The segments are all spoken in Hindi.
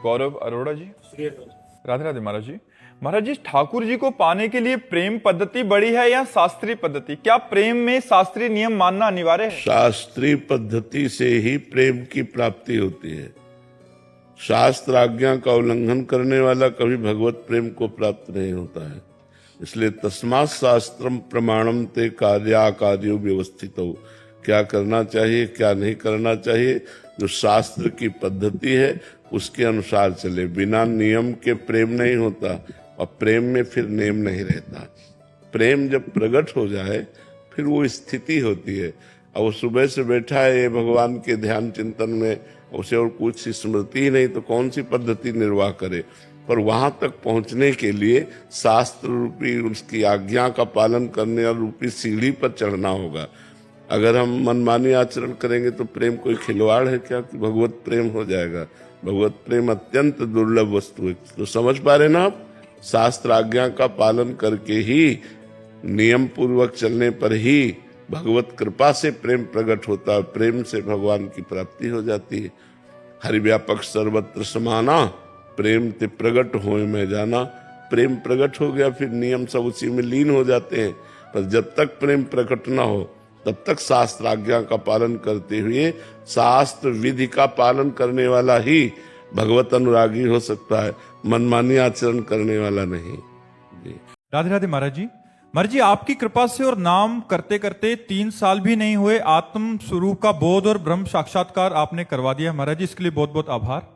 गौरव अरोड़ा जी। राधे राधे महाराज जी। महाराज जी, ठाकुर जी को पाने के लिए प्रेम पद्धति बड़ी है या शास्त्रीय पद्धति? क्या प्रेम में शास्त्रीय नियम मानना अनिवार्य है? शास्त्रीय पद्धति से ही प्रेम की प्राप्ति होती है। शास्त्र आज्ञा का उल्लंघन करने वाला कभी भगवत प्रेम को प्राप्त नहीं होता है। इसलिए तस्मात् शास्त्रम प्रमाणम ते कार्या कार्यो व्यवस्थित हो। क्या करना चाहिए क्या नहीं करना चाहिए, जो शास्त्र की पद्धति है उसके अनुसार चले। बिना नियम के प्रेम नहीं होता और प्रेम में फिर नियम नहीं रहता। प्रेम जब प्रकट हो जाए फिर वो स्थिति होती है। और वो सुबह से बैठा है ये भगवान के ध्यान चिंतन में, उसे और कुछ स्मृति ही नहीं तो कौन सी पद्धति निर्वाह करे। पर वहां तक पहुंचने के लिए शास्त्र रूपी उसकी आज्ञा का पालन करने और रूपी सीढ़ी पर चढ़ना होगा। अगर हम मनमानी आचरण करेंगे तो प्रेम कोई खिलवाड़ है क्या कि भगवत प्रेम हो जाएगा? भगवत प्रेम अत्यंत दुर्लभ वस्तु है। तो समझ पा रहे ना आप, शास्त्र आज्ञा का पालन करके ही, नियम पूर्वक चलने पर ही भगवत कृपा से प्रेम प्रकट होता है। प्रेम से भगवान की प्राप्ति हो जाती है। हरिव्यापक सर्वत्र समाना, प्रेम ते प्रकट होए में जाना। प्रेम प्रकट हो गया फिर नियम सब उसी में लीन हो जाते हैं। पर जब तक प्रेम प्रकट ना हो तब तक शास्त्र आज्ञा का पालन करते हुए शास्त्र विधि का पालन करने वाला ही भगवत अनुरागी हो सकता है, मनमानी आचरण करने वाला नहीं। जी राधे राधे महाराज जी। महाराज जी, आपकी कृपा से और नाम करते करते 3 साल भी नहीं हुए आत्म स्वरूप का बोध और ब्रह्म साक्षात्कार आपने करवा दिया महाराज जी, इसके लिए बहुत बहुत आभार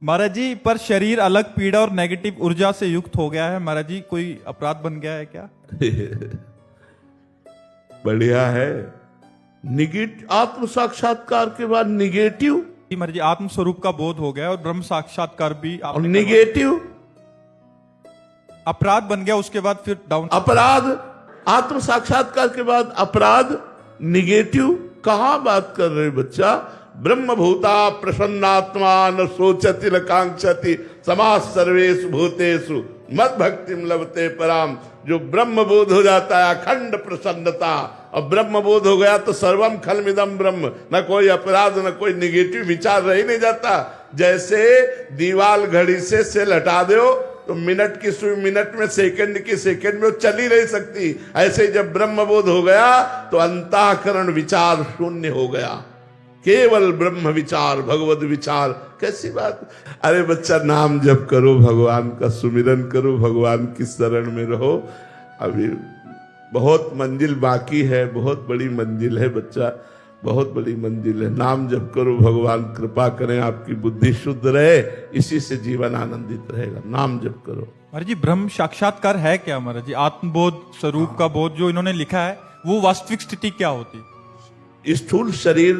महाराज जी। पर शरीर अलग पीड़ा और नेगेटिव ऊर्जा से युक्त हो गया है महाराज जी, कोई अपराध बन गया है क्या? बढ़िया है। आत्म साक्षात्कार के बाद निगेटिव? महाराज जी, आत्म स्वरूप का बोध हो गया और ब्रह्म साक्षात्कार भी और निगेटिव अपराध बन गया, उसके बाद फिर डाउन। अपराध आत्म साक्षात्कार के बाद अपराध निगेटिव? कहां बात कर रहे बच्चा? ब्रह्म भूता प्रसन्नात्मा न सोचति न कांक्षति समाज सर्वेषु भूतेषु मद भक्तिम लभते पराम। जो ब्रह्म बोध हो जाता है अखंड प्रसन्नता, और ब्रह्म बोध हो गया तो सर्वम खलमिदम ब्रह्म, न कोई अपराध न कोई निगेटिव विचार रह नहीं जाता। जैसे दीवाल घड़ी से सेल हटा दो तो मिनट की सुई मिनट में, सेकंड की सेकंड में वो चल ही नहीं सकती। ऐसे जब ब्रह्म बोध हो गया तो अंतःकरण विचार शून्य हो गया, केवल ब्रह्म विचार भगवत विचार। कैसी बात! अरे बच्चा, नाम जप करो, भगवान का सुमिरन करो, भगवान की शरण में रहो। अभी बहुत मंजिल बाकी है, बहुत बड़ी मंजिल है बच्चा, बहुत बड़ी मंजिल है। नाम जप करो, भगवान कृपा करें आपकी बुद्धि शुद्ध रहे, इसी से जीवन आनंदित रहेगा। नाम जप करो। महाराज जी, ब्रह्म साक्षात्कार है क्या महाराज जी? आत्मबोध, स्वरूप का बोध जो इन्होंने लिखा है, वो वास्तविक स्थिति क्या होती? स्थूल शरीर,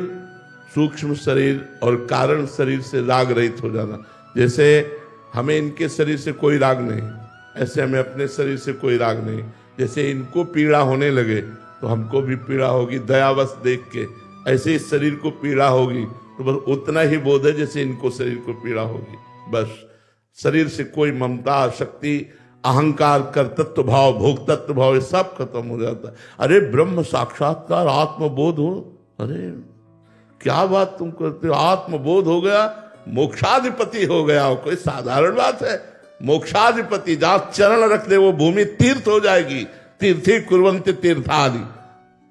सूक्ष्म शरीर और कारण शरीर से राग रहित हो जाना। जैसे हमें इनके शरीर से कोई राग नहीं, ऐसे हमें अपने शरीर से कोई राग नहीं। जैसे इनको पीड़ा होने लगे तो हमको भी पीड़ा होगी दयावश देख के, ऐसे इस शरीर को पीड़ा होगी तो बस उतना ही बोध है जैसे इनको शरीर को पीड़ा होगी। बस शरीर से कोई ममता, शक्ति, अहंकार, कर्तृत्व भाव, भोक्तत्व भाव, ये सब खत्म हो जाता है। अरे ब्रह्म साक्षात्कार, आत्मबोध हो, अरे क्या बात तुम करते हो? आत्मबोध हो गया, मोक्षाधिपति हो गया, कोई साधारण बात है? मोक्षाधिपति, जहां चरण रख दे वो भूमि तीर्थ हो जाएगी। तीर्थी कुर्वन्ति तीर्थादि।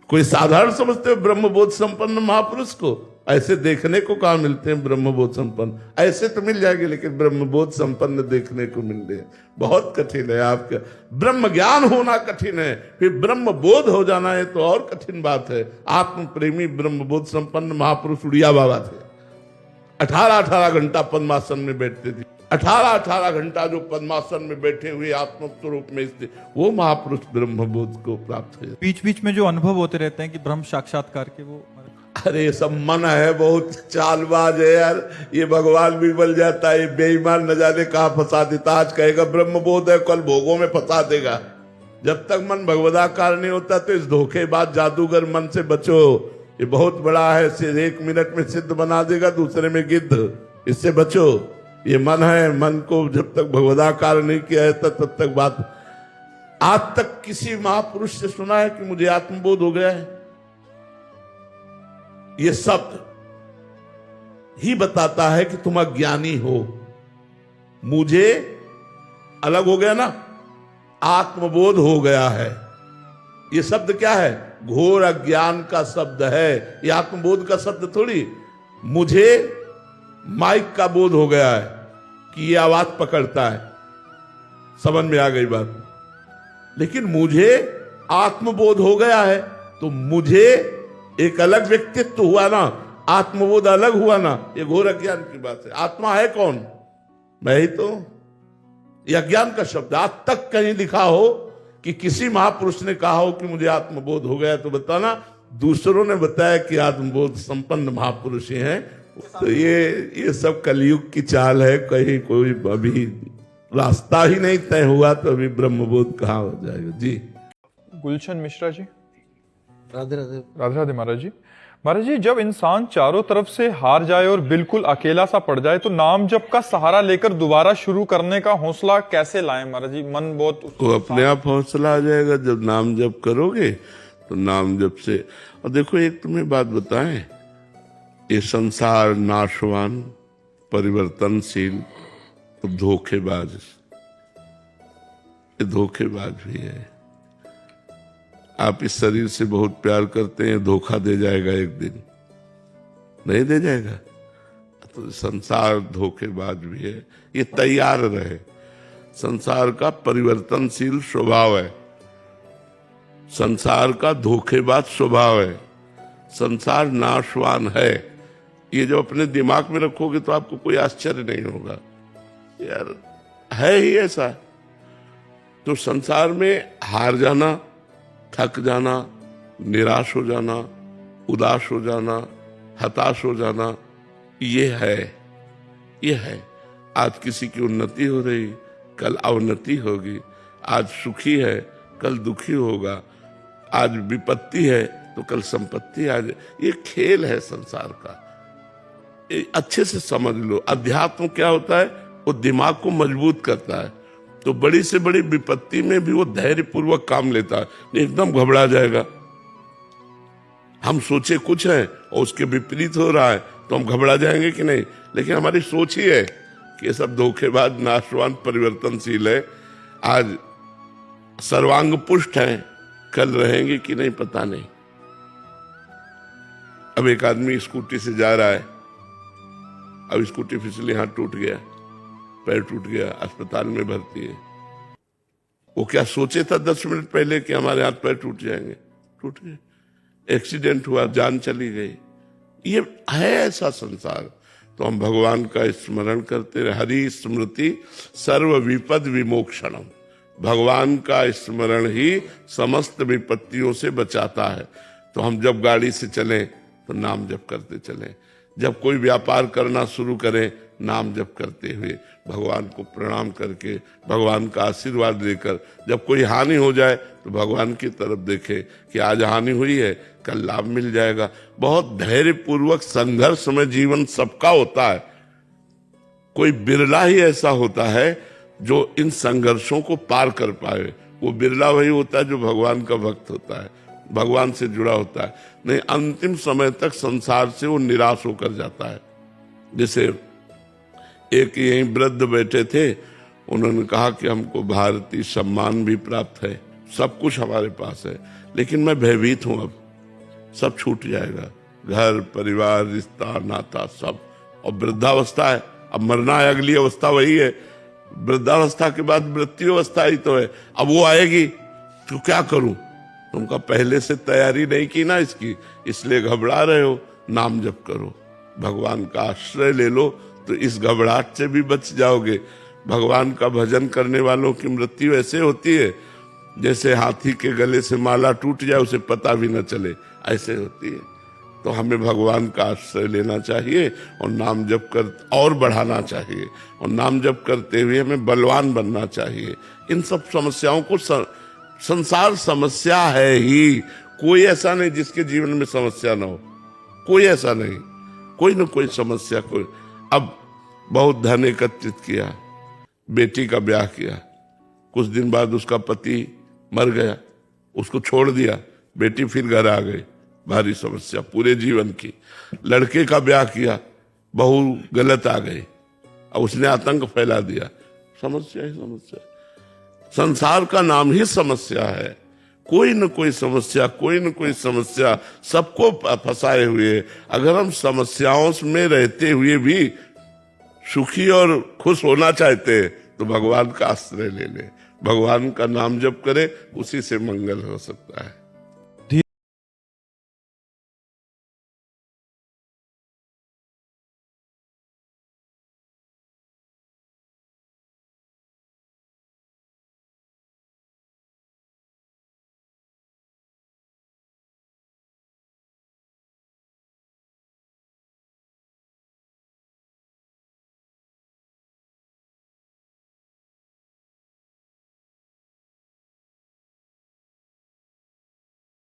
कोई साधारण समझते हो ब्रह्मबोध संपन्न महापुरुष को? ऐसे देखने को कहां मिलते हैं ब्रह्मबोध संपन्न? ऐसे तो मिल जाएंगे, लेकिन ब्रह्मबोध संपन्न देखने को मिलते हैं बहुत कठिन है। आपका ब्रह्म ज्ञान होना कठिन है, फिर ब्रह्म बोध हो जाना है तो और कठिन बात है। आत्म प्रेमी ब्रह्मबोध संपन्न महापुरुष उड़िया बाबा थे। 18-18 घंटा पद्मासन में बैठते थे। 18-18 घंटा जो पद्मासन में बैठे हुए आत्म स्वरूप में स्थित, वो महापुरुष ब्रह्मबोध को प्राप्त हुए। बीच बीच में जो अनुभव होते रहते हैं कि ब्रह्म साक्षात्कार के, वो अरे सब मन है, बहुत चालबाज है यार। ये भगवान भी बल जाता है, ये बेईमान न जाने कहाँ फंसा देता। आज कहेगा ब्रह्मबोध है, कल भोगों में फंसा देगा। जब तक मन भगवदाकार नहीं होता तो इस धोखेबाज जादूगर मन से बचो। ये बहुत बड़ा है, सिर्फ 1 मिनट में सिद्ध बना देगा, दूसरे में गिद्ध। इससे बचो। ये मन है, मन को जब तक भगवदाकार नहीं किया है तब तक बात। आज तक किसी महापुरुष से सुना है कि मुझे आत्मबोध हो गया है? ये शब्द ही बताता है कि तुम अज्ञानी हो। मुझे अलग हो गया ना, आत्मबोध हो गया है। ये शब्द क्या है? घोर अज्ञान का शब्द है, ये आत्मबोध का शब्द थोड़ी। मुझे माइक का बोध हो गया है कि ये आवाज पकड़ता है, समझ में आ गई बात। लेकिन मुझे आत्मबोध हो गया है तो मुझे एक अलग व्यक्तित्व हुआ ना, आत्मबोध अलग हुआ ना, ये घोर अज्ञान की बात है। आत्मा है कौन? मैं ही तो। यह अज्ञान का शब्द। आज तक कहीं लिखा हो कि किसी महापुरुष ने कहा हो कि मुझे आत्मबोध हो गया, तो बताना। दूसरों ने बताया कि आत्मबोध संपन्न महापुरुष ही हैं। तो ये सब कलयुग की चाल है। कहीं कोई अभी रास्ता ही नहीं तय हुआ तो अभी ब्रह्मबोध कहाँ हो जाएगा। जी गुलशन मिश्रा जी, राधे राधे। राधे राधे महाराज जी। महाराज जी, जब इंसान चारों तरफ से हार जाए और बिल्कुल अकेला सा पड़ जाए तो नाम जप का सहारा लेकर दोबारा शुरू करने का हौसला कैसे लाएं महाराज जी? मन बहुत तो अपने आप हौसला आ जाएगा जब नाम जप करोगे। तो नाम जप से, और देखो एक तुम्हें बात बताएं, ये संसार नाशवान, परिवर्तनशील, तो धोखेबाज, ये धोखेबाज भी है। आप इस शरीर से बहुत प्यार करते हैं, धोखा दे जाएगा एक दिन, नहीं दे जाएगा? तो संसार धोखेबाज भी है, ये तैयार रहे। संसार का परिवर्तनशील स्वभाव है, संसार का धोखेबाज स्वभाव है, संसार नाशवान है। ये जो अपने दिमाग में रखोगे तो आपको कोई आश्चर्य नहीं होगा, यार है ही ऐसा। तो संसार में हार जाना, थक जाना, निराश हो जाना, उदास हो जाना, हताश हो जाना, ये है। आज किसी की उन्नति हो रही, कल अवनति होगी। आज सुखी है, कल दुखी होगा। आज विपत्ति है तो कल संपत्ति आ जाए। ये खेल है संसार का, ये अच्छे से समझ लो। अध्यात्म क्या होता है? वो दिमाग को मजबूत करता है। तो बड़ी से बड़ी विपत्ति में भी वो धैर्य पूर्वक काम लेता है, एकदम घबरा जाएगा। हम सोचे कुछ है और उसके विपरीत हो रहा है तो हम घबरा जाएंगे कि नहीं? लेकिन हमारी सोच ही है कि ये सब धोखेबाज, नाशवान, परिवर्तनशील है। आज सर्वांग पुष्ट हैं, कल रहेंगे कि नहीं पता नहीं। अब एक आदमी स्कूटी से जा रहा है, अब स्कूटी फिसली, हाथ टूट गया, पैर टूट गया, अस्पताल में भर्ती है। वो क्या सोचे था 10 मिनट पहले कि हमारे हाथ पैर टूट जाएंगे? टूट गए। एक्सीडेंट हुआ, जान चली गई। ये है ऐसा संसार। तो हम भगवान का स्मरण करते रहे। हरि स्मृति सर्व विपद विमोक्षणम। भगवान का स्मरण ही समस्त विपत्तियों से बचाता है। तो हम जब गाड़ी से चलें तो नाम जप करते चलें। जब कोई व्यापार करना शुरू करें, नाम जप करते हुए, भगवान को प्रणाम करके, भगवान का आशीर्वाद लेकर। जब कोई हानि हो जाए तो भगवान की तरफ देखे कि आज हानि हुई है, कल लाभ मिल जाएगा। बहुत धैर्यपूर्वक संघर्ष में जीवन सबका होता है। कोई बिरला ही ऐसा होता है जो इन संघर्षों को पार कर पाए। वो बिरला वही होता है जो भगवान का भक्त होता है, भगवान से जुड़ा होता है। नहीं, अंतिम समय तक संसार से वो निराश होकर जाता है। जैसे एक यहीं वृद्ध बैठे थे, उन्होंने कहा कि हमको भारतीय सम्मान भी प्राप्त है, सब कुछ हमारे पास है, लेकिन मैं भयभीत हूं, अब सब छूट जाएगा, घर परिवार रिश्ता नाता सब। और वृद्धावस्था है, अब मरना है, अगली अवस्था वही है। वृद्धावस्था के बाद मृत्यु अवस्था ही तो है। अब वो आएगी तो क्या करूं? तुमका पहले से तैयारी नहीं की ना इसकी, इसलिए घबरा रहे हो। नाम जप करो, भगवान का आश्रय ले लो, तो इस घबराहट से भी बच जाओगे। भगवान का भजन करने वालों की मृत्यु ऐसे होती है जैसे हाथी के गले से माला टूट जाए, उसे पता भी न चले, ऐसे होती है। तो हमें भगवान का आश्रय लेना चाहिए और नाम जप कर और बढ़ाना चाहिए। और नाम जप करते हुए हमें बलवान बनना चाहिए। इन सब समस्याओं को संसार समस्या है ही, कोई ऐसा नहीं जिसके जीवन में समस्या ना हो, कोई ऐसा नहीं, कोई न कोई समस्या। कोई अब बहुत धन एकत्रित किया, बेटी का ब्याह किया, कुछ दिन बाद उसका पति मर गया, उसको छोड़ दिया, बेटी फिर घर आ गई, भारी समस्या पूरे जीवन की। लड़के का ब्याह किया, बहू गलत आ गई और उसने आतंक फैला दिया, समस्या ही समस्या। संसार का नाम ही समस्या है, कोई न कोई समस्या, कोई न कोई समस्या सबको फंसाए हुए। अगर हम समस्याओं में रहते हुए भी सुखी और खुश होना चाहते तो भगवान का आश्रय ले ले, भगवान का नाम जप करे, उसी से मंगल हो सकता है।